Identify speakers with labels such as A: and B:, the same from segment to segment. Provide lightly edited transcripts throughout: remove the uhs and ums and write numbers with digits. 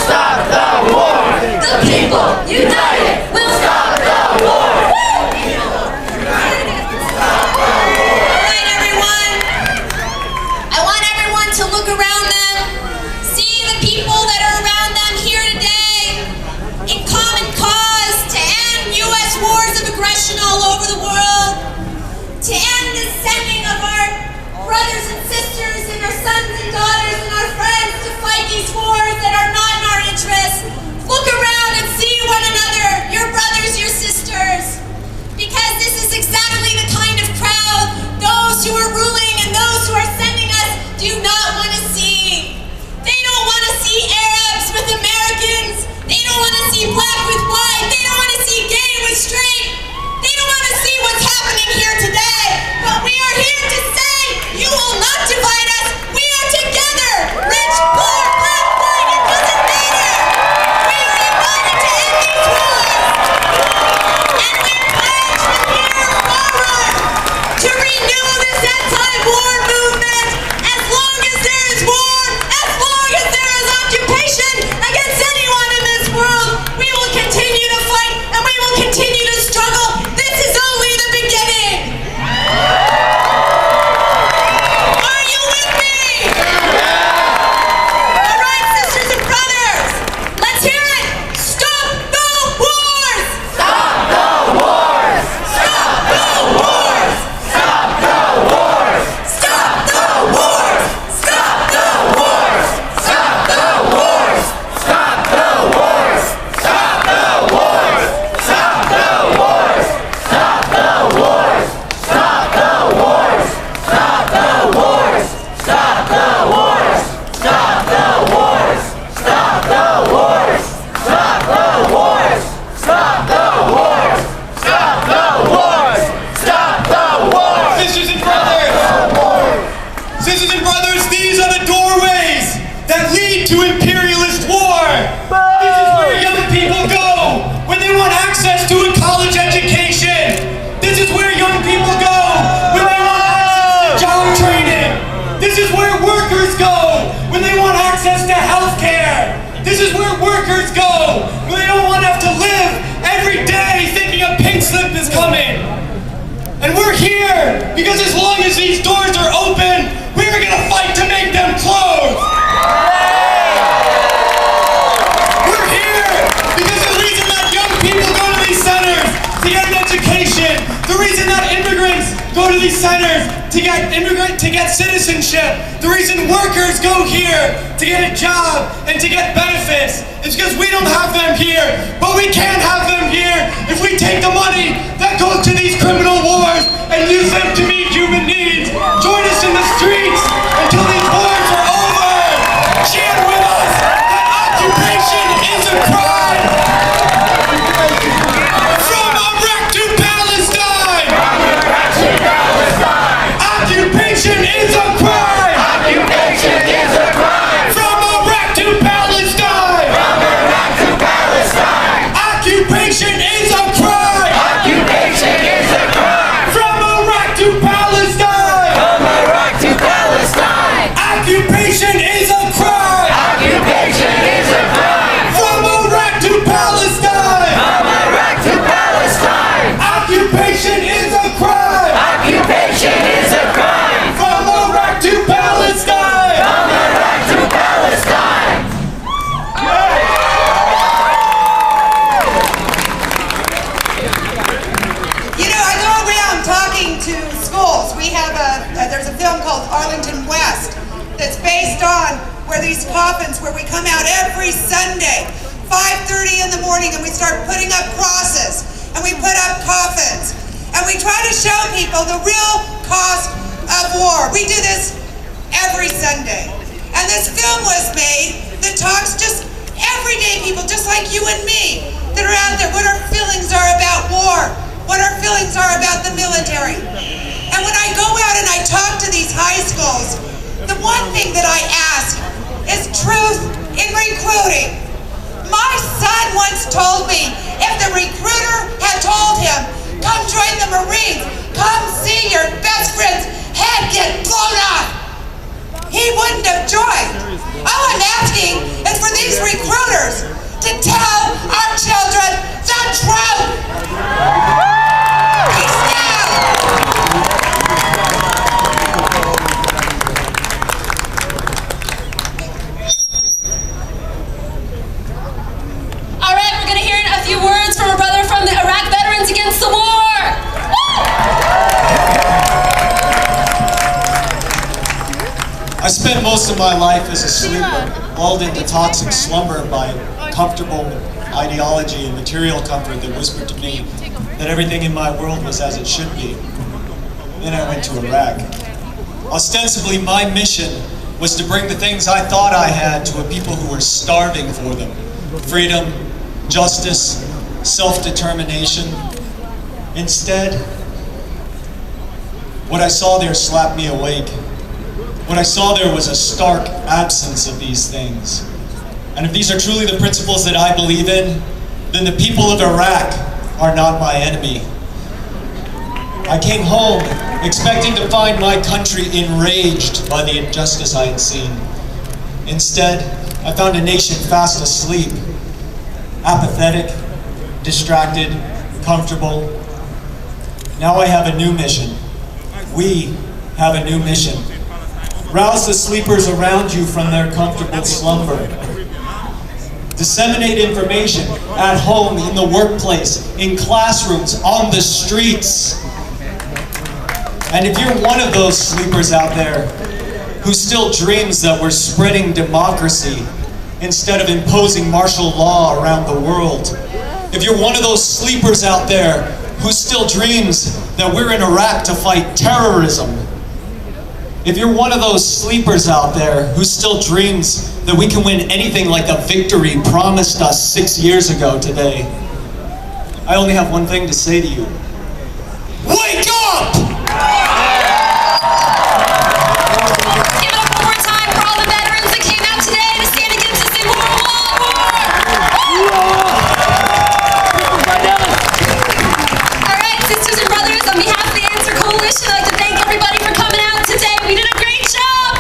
A: stop the war.
B: The people united will stop the war.
C: Alright, everyone. I want everyone to look around them, see the people that are around them here today in common cause to end U.S. wars of aggression all over the world, to end the sending of our brothers and sisters and our sons and daughters and our friends to fight these wars that are not in our interest. Look around and see one another, your brothers, your sisters, because this is exactly the kind of crowd those who are ruling and those who are sending us do not want to see. They don't want to see Arabs with Americans. They don't want to see black with white. They don't want to see gay with straight. They don't want to see what's happening here today. But we are here to say, you will not divide us. We are together. Rich, poor, black, white, it doesn't matter. We are united to end these wars. And we pledge from here forward to renew this anti-war movement. As long as there is war, as long as there is occupation against anyone in this world, we will continue to fight and we will continue to struggle. This is only the beginning. Are you with me? All right, sisters and brothers, let's hear it. Stop the wars!
A: Stop the wars.
C: Stop the wars!
A: Stop the wars.
C: Stop the wars!
A: Stop the wars. Stop the wars. Stop the wars. Stop the wars. Stop the wars. Stop the wars. Stop the wars. Stop the wars. Stop the wars. Stop the wars. Stop the wars. Stop the wars. Stop the wars. Stop the wars. Stop the wars.
D: Sisters and brothers, these are the doorways that lead to imperialist war. This is where young people go when they want access to a college education. This is where young people go when they want access to job training. This is where workers go when they want access to health care. This is where workers go when they don't want to have to live every day thinking a pink slip is coming. And we're here because as long as these doors are open, we're gonna fight to make them close. We're here because the reason that young people go to these centers to get an education, the reason that immigrants go to these centers to get citizenship, the reason workers go here to get a job and to get benefits is because we don't have them here, but we can have them here if we take the money that goes to these criminal wars and use them to meet human needs. Join us in the streets until these wars are over. Chant with us that occupation is a crime. From Iraq to Palestine. Occupation is a crime.
A: Occupation is a crime.
D: From Iraq to Palestine.
A: From Iraq to Palestine.
D: Occupation is a crime.
A: Occupation is a crime.
D: From Iraq to Palestine.
A: From Iraq to Palestine.
D: Occupation is a crime.
A: Occupation is a crime.
D: From Iraq to Palestine.
A: From Iraq to Palestine.
D: Occupation is a crime.
A: Occupation is a crime.
D: From Iraq to Palestine.
A: From Iraq to Palestine.
E: You know, I go around talking to schools. We have there's a film called Arlington West that's based on where these coffins, where we come out every Sunday, 5:30 in the morning, and we start putting up crosses, and we put up coffins, and we try to show people the real cost of war. We do this every Sunday. And this film was made that talks just everyday people, just like you and me, that are out there, what our feelings are about war, what our feelings are about the military. And when I go out and I talk to these high schools, the one thing that I ask is truth in recruiting. My son once told me if the recruiter had told him, come join the Marines, come see your best friend's head get blown off, he wouldn't have joined. All I'm asking is for these recruiters
D: most of my life as a sleeper, lulled into toxic slumber by comfortable ideology and material comfort that whispered to me that everything in my world was as it should be. Then I went to Iraq. Ostensibly, my mission was to bring the things I thought I had to a people who were starving for them. Freedom, justice, self-determination. Instead, what I saw there slapped me awake. What I saw there was a stark absence of these things. And if these are truly the principles that I believe in, then the people of Iraq are not my enemy. I came home expecting to find my country enraged by the injustice I had seen. Instead, I found a nation fast asleep, apathetic, distracted, comfortable. Now I have a new mission. We have a new mission. Rouse the sleepers around you from their comfortable slumber. Disseminate information at home, in the workplace, in classrooms, on the streets. And if you're one of those sleepers out there who still dreams that we're spreading democracy instead of imposing martial law around the world, if you're one of those sleepers out there who still dreams that we're in Iraq to fight terrorism, if you're one of those sleepers out there who still dreams that we can win anything like the victory promised us 6 years ago today, I only have one thing to say to you. Wake up!
C: Give it up one more time for all the veterans that came out today to stand against this immoral war. All right, sisters and brothers, on behalf of the Answer Coalition, I'd like to thank everybody for coming out today. We did a great job.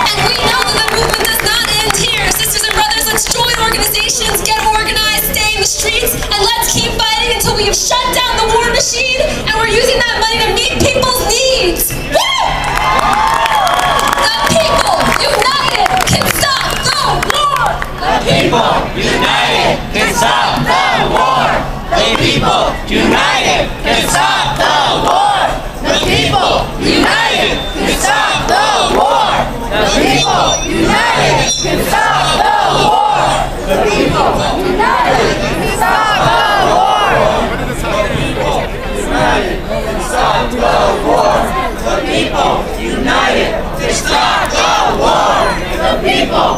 C: And we know that the movement does not end here. Sisters and brothers, let's join organizations, get organized, stay in the streets, and let's keep fighting until we have shut down the war machine and we're using that money to meet people's needs. Woo! The people united can stop the war.
A: The people united can stop the war. The people united can stop the war. The people united can stop the war. The people united can stop the war. The people united can stop the war. The people united can stop the war. The people united can stop the war. The people